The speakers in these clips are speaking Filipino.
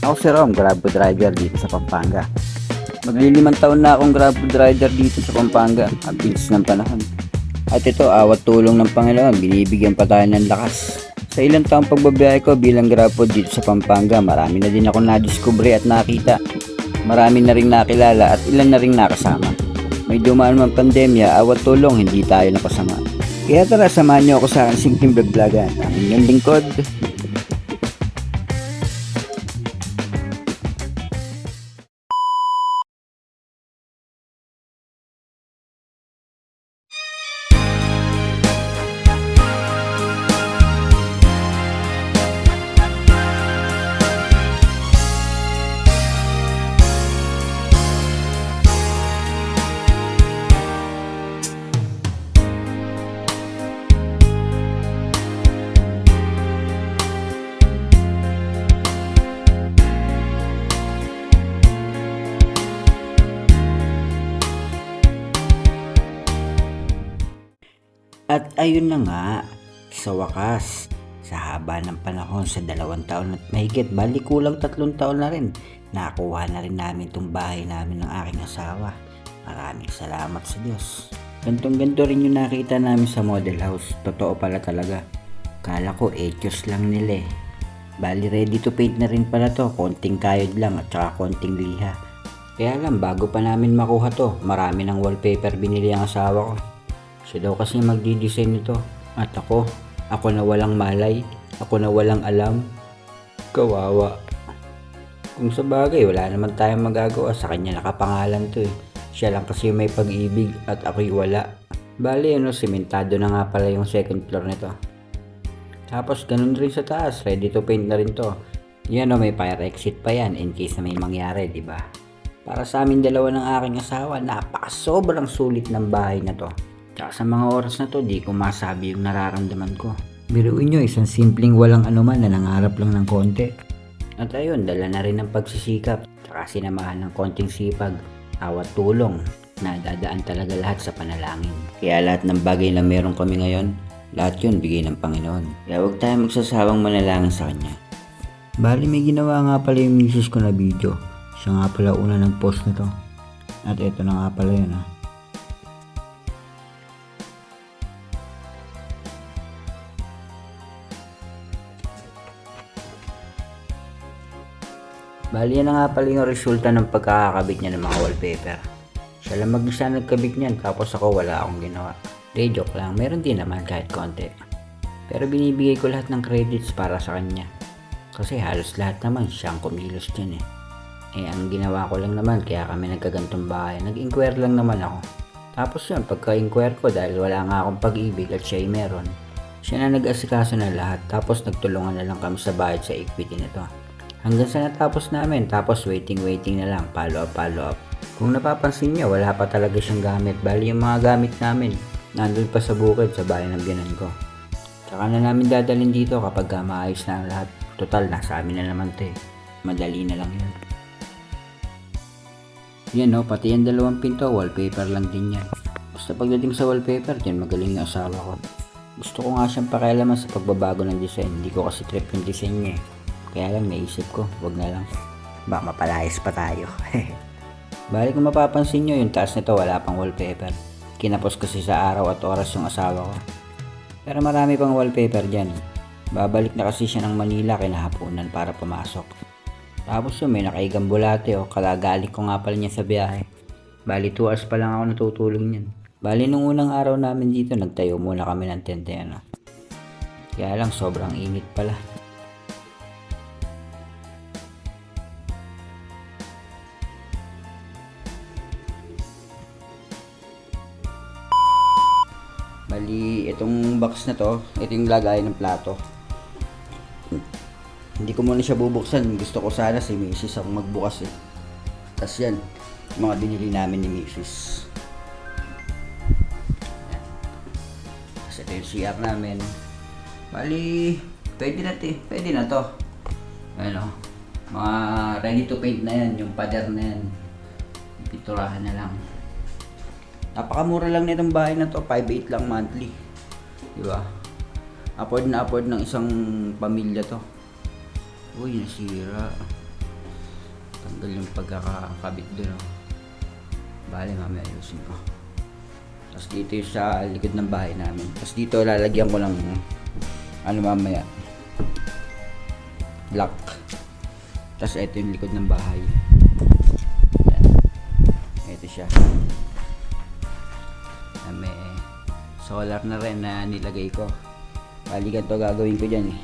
Ako si Rom, grab food driver dito sa Pampanga. Maglilimang taon na akong grab food rider dito sa Pampanga. Ang bilis ng panahon. At ito, awat tulong ng Panginoon, binibigyan pa tayo ng lakas. Sa ilang taong pagbabiyahe ko bilang grab food dito sa Pampanga, marami na din ako nadiskubre at nakita. Marami na ring nakilala at ilan na ring nakasama. May dumaan man pandemya, awat tulong, hindi tayo napasama. Kaya tara, samahan niyo ako sa aking simpleng vlog-vlogan. Ang inyong lingkod, at ayun na nga, sa wakas, sa haba ng panahon sa 2 taon at mahigit, bali kulang 3 taon na rin, nakuha na rin namin itong bahay namin ng aking asawa. Maraming salamat sa Diyos. Gantong ganto rin yung nakita namin sa model house, totoo pala talaga. Kala ko etyos lang nila eh. Bali ready to paint na rin pala to, konting kayod lang at saka konting liha. Kaya lang bago pa namin makuha to, marami ng wallpaper binili ang asawa ko. Siya daw kasi magdi-design nito. At ako na walang malay, ako na walang alam. Kawawa. Kung sa bagay, wala naman tayong magagawa, sa kanya nakapangalan to eh. Siya lang kasi may pag-ibig at ako'y wala. Bali sementado na nga pala yung second floor nito. Tapos ganun rin sa taas, ready to paint na rin to. Yan may fire exit pa yan in case na may mangyari, diba? Para sa amin dalawa ng aking asawa, sobrang sulit ng bahay na to. Tsaka sa mga oras na to, di ko masabi yung nararamdaman ko. Biruin nyo, isang simpleng walang anuman na nangarap lang ng konti. At ayun, dala na rin ng pagsisikap, tsaka sinamahan ng konting sipag, awat tulong, na dadaan talaga lahat sa panalangin. Kaya lahat ng bagay na meron kami ngayon, lahat yun bigay ng Panginoon. Kaya huwag tayo magsasawang manalangin sa Kanya. Bali may ginawa nga pala yung misis ko na video. Siya nga pala una ng post na to. At ito na nga pala yun Bali yan na nga pala yung resulta ng pagkakakabit niya ng mga wallpaper. Siya lang mag-isa nagkabit niyan, tapos ako wala akong ginawa. Joke lang, meron din naman kahit konti. Pero binibigay ko lahat ng credits para sa kanya. Kasi halos lahat naman siyang kumilos dyan eh. Ang ginawa ko lang naman, kaya kami nagkagantong bahay, nag-inquire lang naman ako. Tapos yun, pagka-inquire ko dahil wala nga akong pag-ibig at siya'y meron, siya na nag-asikaso na lahat, tapos nagtulungan na lang kami sa bayad sa equity nito. Hanggang sa natapos namin, tapos waiting na lang, follow up. Kung napapansin niyo, wala pa talaga siyang gamit. Bali yung mga gamit namin, nandun pa sa bukid sa bahay ng biyanan ko. Tsaka na namin dadalhin dito kapag maayos na ang lahat. Total, nasa amin na naman to eh. Madali na lang yun. Yan pati yung 2 pinto, wallpaper lang din yan. Basta pagdating sa wallpaper, yan magaling yung asawa ko. Gusto ko nga siyang pakialaman sa pagbabago ng design. Hindi ko kasi trip yung design niya eh. Kaya lang naisip ko, wag na lang. Baka mapalayas pa tayo. Bali kung mapapansin nyo, yung taas nito wala pang wallpaper. Kinapos kasi sa araw at oras yung asawa ko. Pero marami pang wallpaper dyan. Babalik na kasi siya ng Manila kinahaponan para pumasok. Tapos may nakaigang bulate kalagaling ko nga pala niya sa biyahe. Bali 2 hours pa lang ako natutulog niyan. Bali nung unang araw namin dito, nagtayo muna kami ng tente Kaya lang sobrang init pala. Bali, itong box na to, ito yung lagay ng plato. Hindi ko muna siya bubuksan. Gusto ko sana si Mrs. ang magbukas eh. Tapos yan, mga binili namin ni Mrs. Tapos ito yung CR namin. Bali, pwede na to. Mga ready to paint na yan, yung pader na yan. Pinturahan na lang. Napakamura lang nitong bahay na to, 5,800 lang monthly. Diba? Afford ng isang pamilya to. Uy, nasira. Tanggal yung pagkakakabit doon. Oh. Bale, mamaya ayusin ko. Tapos dito yung sa likod ng bahay namin. Tapos dito lalagyan ko ng mamaya lock. Tapos ito yung likod ng bahay. Yan. Ito siya. May solar na rin na nilagay ko. Bali ganito gagawin ko dyan eh.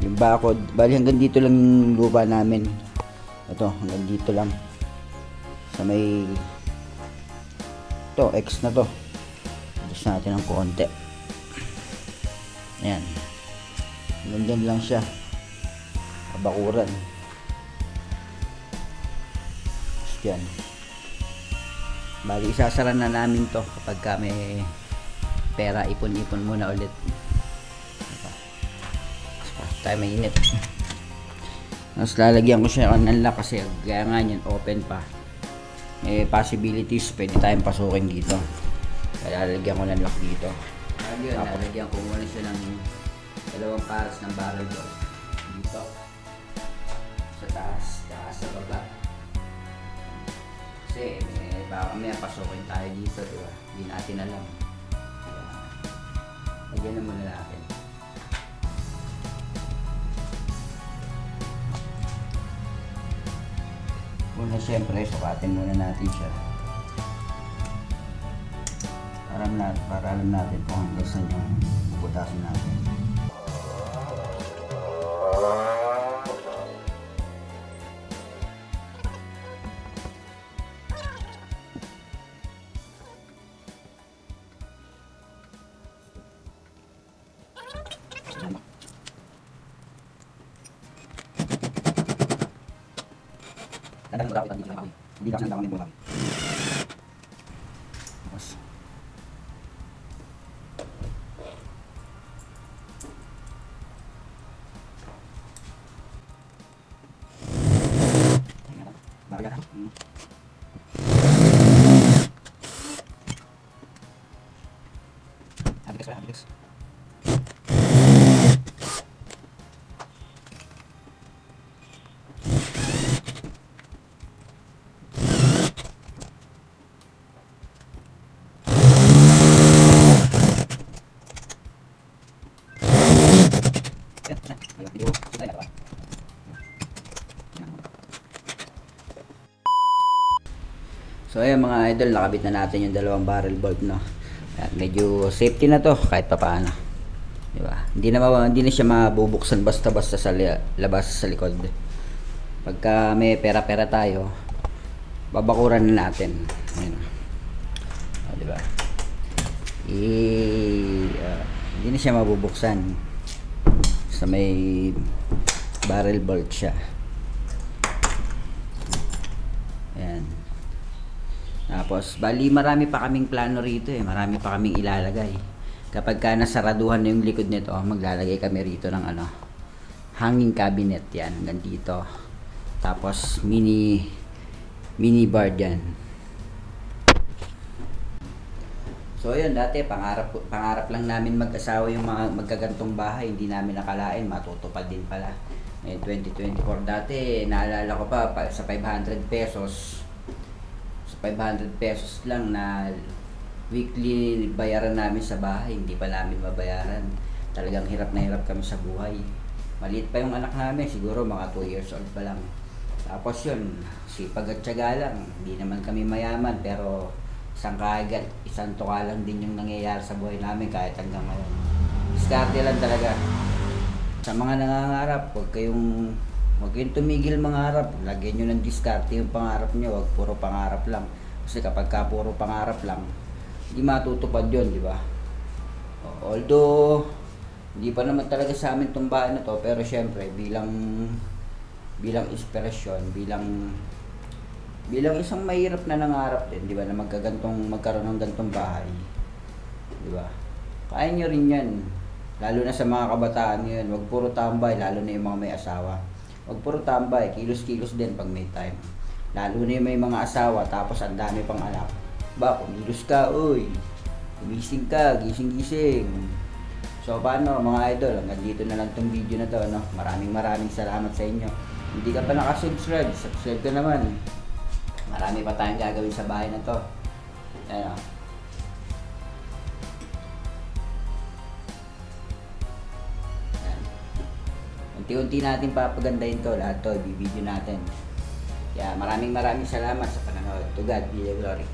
Yung bakod, bali hanggang dito lang yung lupa namin. Ito, hanggang dito lang. Sa may X na to. Adjust natin ng konti. Ayan. Hanggang lang siya. Kabakuran. Tapos dyan. Bali isasara na namin to kapag may pera, ipon-ipon muna ulit. Tayo mainit. Tapos lalagyan ko siya ng lock kasi gaya nga yan, open pa. May possibilities, pwede tayong pasukin dito. Kaya lalagyan ko ng lock dito. Lalagyan ko muna siya ng 2 pares ng barrel board. Dito. Sa taas, sa baba. Kasi baka may pasukin tayo dito, diba? Hindi natin alam. Lagyan na muna natin. Una siyempre, sukatin muna natin siya. Para alam natin kung hanggang saan yung bubutasin natin. Hindi kasi ang bola. Tapos so ayan mga idol, nakabit na natin yung 2 barrel bolt, no. At medyo safety na to kahit papaano, di ba? Hindi na siya mabubuksan basta-basta sa labas sa likod. Pagka may pera-pera tayo, babakuran na natin. Ayun. Di ba? Hindi na siya mabubuksan. Sa may barrel bolt siya. Ayan. Tapos, bali marami pa kaming plano rito eh. Marami pa kaming ilalagay. Kapag ka nasaraduhan na yung likod nito, maglalagay kami rito ng hanging cabinet yan. Hanggang dito. Tapos, mini bar dyan. So, yun. Dati, pangarap lang namin mag-asawa yung mga magkagantong bahay. Hindi namin nakalain. Matutupad din pala. 2024 dati, naalala ko pa sa 500 pesos. 500 pesos lang na weekly bayaran namin sa bahay, hindi pa namin mabayaran. Talagang hirap na hirap kami sa buhay. Maliit pa yung anak namin, siguro mga 2 years old pa lang. Tapos yun, sipag at tiyaga lang. Hindi naman kami mayaman, pero isang tuka lang din yung nangyayari sa buhay namin kahit hanggang ngayon. Diskarte lang talaga. Sa mga nangangarap, huwag kayong tumigil mangarap. Lagyan nyo ng diskarte yung pangarap nyo. Huwag puro pangarap lang. Kasi kapag puro pangarap lang, hindi matutupad yun, di ba? Although, hindi pa naman talaga sa amin itong bahay na to. Pero syempre, bilang inspirasyon, bilang isang mahirap na nangarap din, di ba? Na magkaroon ng gantong bahay. Di ba? Kaya nyo rin yan. Lalo na sa mga kabataan ngayon. Huwag puro tambay, lalo na yung mga may asawa. Huwag puro tambay, kilos-kilos din pag may time. Lalo na yung may mga asawa, tapos ang dami pang anak. Ba, kumilos ka, uy. Gumising ka, gising-gising. So, paano mga idol, hanggang dito na lang tong video na to, no? Maraming salamat sa inyo. Hindi ka pa nakasubscribe, subscribe ka naman. Marami pa tayong gagawin sa bahay na to. Ayan o. Ayan. Unti-unti natin papagandahin to. Lahat to, i-video natin. Kaya maraming salamat sa panonood. To God be the glory.